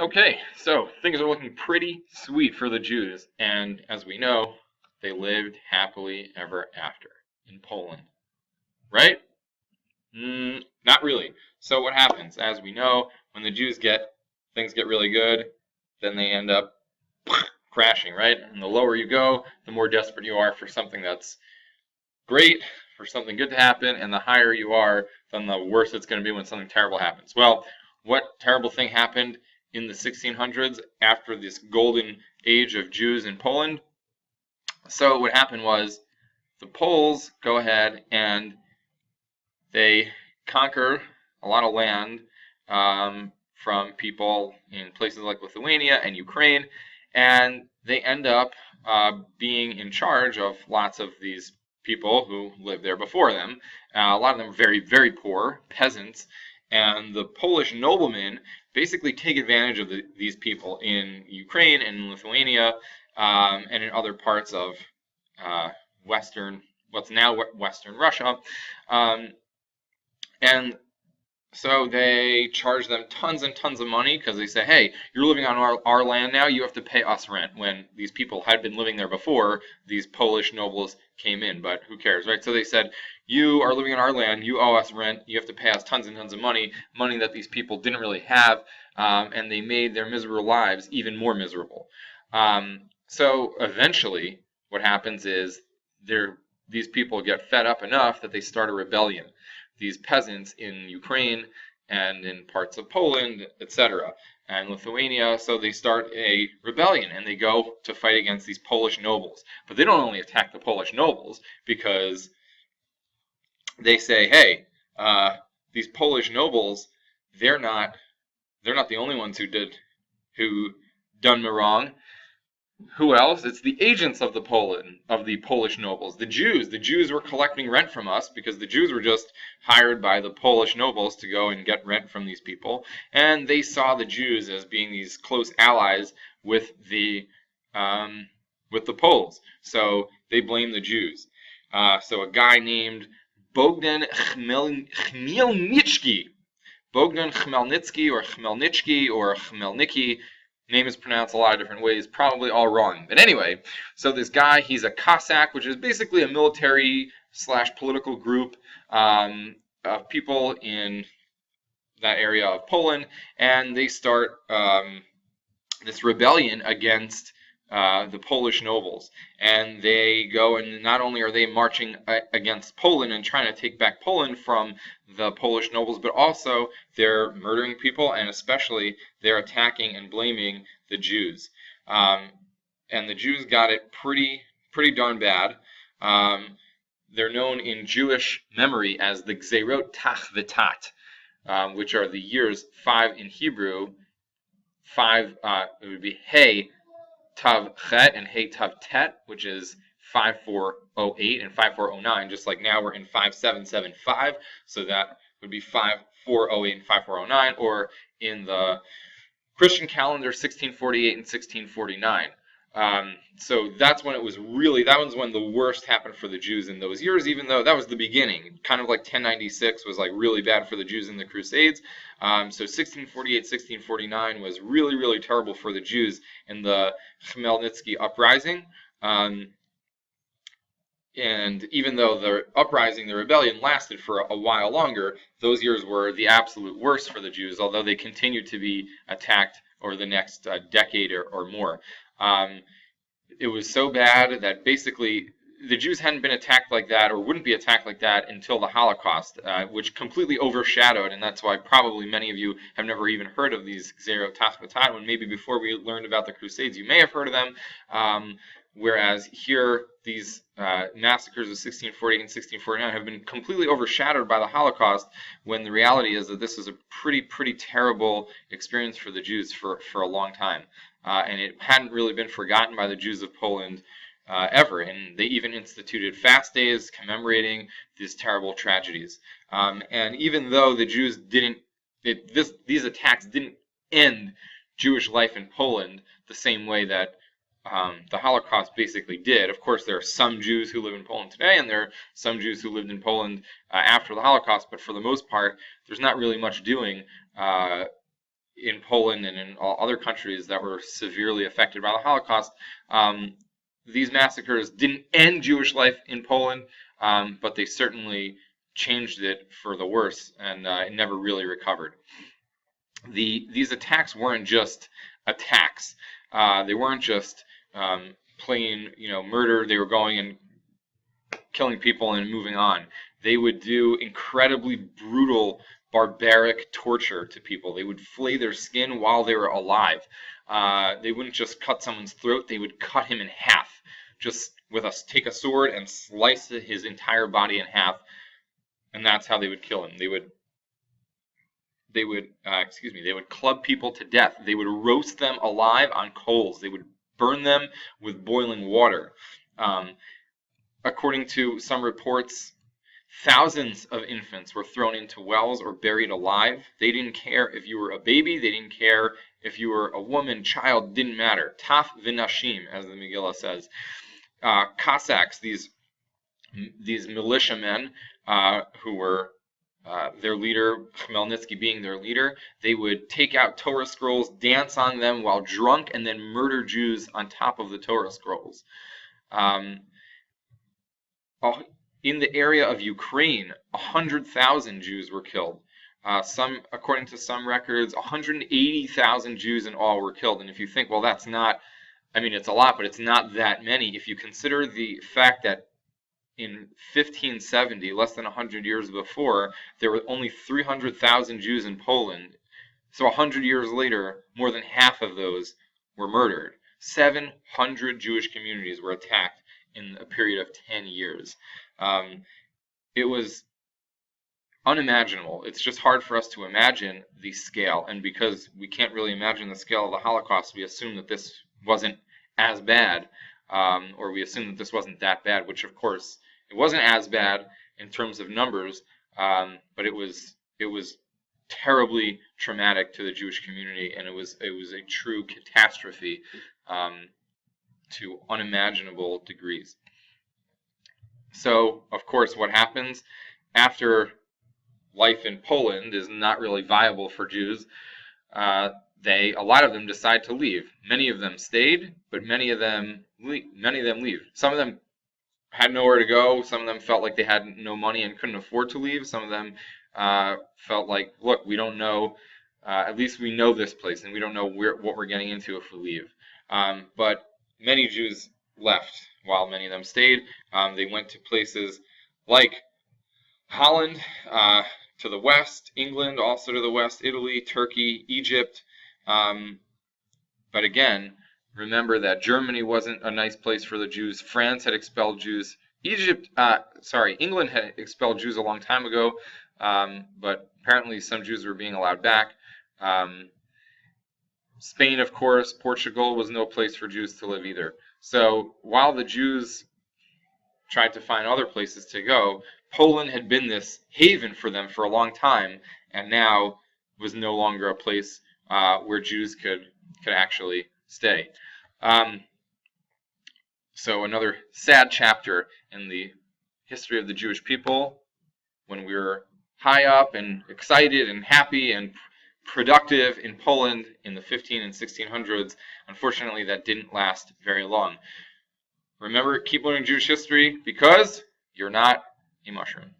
Okay, so things are looking pretty sweet for the Jews, and as we know, they lived happily ever after in Poland, right? Not really. So what happens? As we know, when the Jews get things get really good, then they end up crashing, right? And the lower you go, the more desperate you are for something that's great, for something good to happen, and the higher you are, then the worse it's going to be when something terrible happens. Well, what terrible thing happened in the 1600s after this golden age of Jews in Poland? So what happened was the Poles go ahead and they conquer a lot of land from people in places like Lithuania and Ukraine, and they end up being in charge of lots of these people who lived there before them. A lot of them were very, very poor peasants, and the Polish noblemen basically take advantage of these people in Ukraine and in Lithuania and in other parts of Western, what's now Western Russia. Um, and so they charge them tons and tons of money because they say, hey, you're living on our land now, you have to pay us rent. When these people had been living there before, these Polish nobles came in, but who cares, right? So they said, you are living on our land, you owe us rent, you have to pay us tons and tons of money, money that these people didn't really have, and they made their miserable lives even more miserable. So eventually, what happens is these people get fed up enough that they start a rebellion. These peasants in Ukraine and in parts of Poland, etc., and Lithuania. So they start a rebellion and they go to fight against these Polish nobles. But they don't only attack the Polish nobles because they say, hey, these Polish nobles, they're not the only ones who done me wrong. Who else? It's the agents of the Polish nobles, the Jews. The Jews were collecting rent from us because the Jews were just hired by the Polish nobles to go and get rent from these people, and they saw the Jews as being these close allies with the Poles. So they blamed the Jews. So a guy named Bogdan Chmelnitzky, Bogdan Chmelnitzky or Chmelnicky. Name is pronounced a lot of different ways, probably all wrong. But anyway, so this guy, he's a Cossack, which is basically a military / political group of people in that area of Poland, and they start this rebellion against the Polish nobles. And they go, and not only are they marching against Poland and trying to take back Poland from the Polish nobles, but also they're murdering people, and especially they're attacking and blaming the Jews. And the Jews got it pretty darn bad. They're known in Jewish memory as the Gzerot Tachvetat, which are the years 5 in Hebrew. 5, it would be Hey Tav Chet and Hey Tav Tet, which is 5408 and 5409, just like now we're in 5775, so that would be 5408 and 5409, or in the Christian calendar 1648 and 1649. So that's when it was really, that was when the worst happened for the Jews in those years, even though that was the beginning. Kind of like 1096 was like really bad for the Jews in the Crusades. So 1648, 1649 was really terrible for the Jews in the Chmelnitzky uprising. And even though the uprising, the rebellion, lasted for a while longer, those years were the absolute worst for the Jews, although they continued to be attacked over the next decade or more. It was so bad that basically the Jews hadn't been attacked like that, or wouldn't be attacked like that, until the Holocaust, which completely overshadowed, and that's why probably many of you have never even heard of these Gzerot Tachvetat, when maybe before we learned about the Crusades you may have heard of them. Whereas here, these massacres of 1648 and 1649 have been completely overshadowed by the Holocaust, when the reality is that this was a pretty terrible experience for the Jews for a long time. And it hadn't really been forgotten by the Jews of Poland ever. And they even instituted fast days commemorating these terrible tragedies. And even though the Jews these attacks didn't end Jewish life in Poland the same way that the Holocaust basically did. Of course, there are some Jews who live in Poland today, and there are some Jews who lived in Poland after the Holocaust, but for the most part, there's not really much doing in Poland and in all other countries that were severely affected by the Holocaust, these massacres didn't end Jewish life in Poland, but they certainly changed it for the worse, and it never really recovered. These attacks weren't just attacks. They weren't just plain, murder. They were going and killing people and moving on. They would do incredibly brutal, barbaric torture to people. They would flay their skin while they were alive. They wouldn't just cut someone's throat. They would cut him in half, just take a sword and slice his entire body in half, and that's how they would kill him. They would club people to death. They would roast them alive on coals. They would burn them with boiling water. According to some reports, thousands of infants were thrown into wells or buried alive. They didn't care if you were a baby. They didn't care if you were a woman, child, didn't matter. Taf v'nashim, as the Megillah says. Cossacks, these militiamen who were their leader, Chmelnitzky being their leader, they would take out Torah scrolls, dance on them while drunk, and then murder Jews on top of the Torah scrolls. In the area of Ukraine, 100,000 Jews were killed. According to some records, 180,000 Jews in all were killed. And if you think, well, that's not, it's a lot, but it's not that many. If you consider the fact that in 1570, less than 100 years before, there were only 300,000 Jews in Poland. So 100 years later, more than half of those were murdered. 700 Jewish communities were attacked in a period of 10 years. It was unimaginable. It's just hard for us to imagine the scale. And because we can't really imagine the scale of the Holocaust, we assume that this wasn't as bad, or we assume that this wasn't that bad, which of course it wasn't as bad in terms of numbers, but it was terribly traumatic to the Jewish community, and it was a true catastrophe to unimaginable degrees. So, of course, what happens after life in Poland is not really viable for Jews? A lot of them decide to leave. Many of them stayed, but many of them leave. Some of them had nowhere to go. Some of them felt like they had no money and couldn't afford to leave. Some of them felt like, look, we don't know. At least we know this place, and we don't know what we're getting into if we leave. But many Jews left, while many of them stayed. They went to places like Holland, to the west, England also to the west, Italy, Turkey, Egypt. But again, remember that Germany wasn't a nice place for the Jews. France had expelled Jews. England had expelled Jews a long time ago, but apparently some Jews were being allowed back. Spain, of course, Portugal was no place for Jews to live either. So while the Jews tried to find other places to go, Poland had been this haven for them for a long time, and now was no longer a place where Jews could actually stay. So another sad chapter in the history of the Jewish people, when we were high up and excited and happy and productive in Poland in the 1500s and 1600s. Unfortunately, that didn't last very long. Remember, keep learning Jewish history because you're not a mushroom.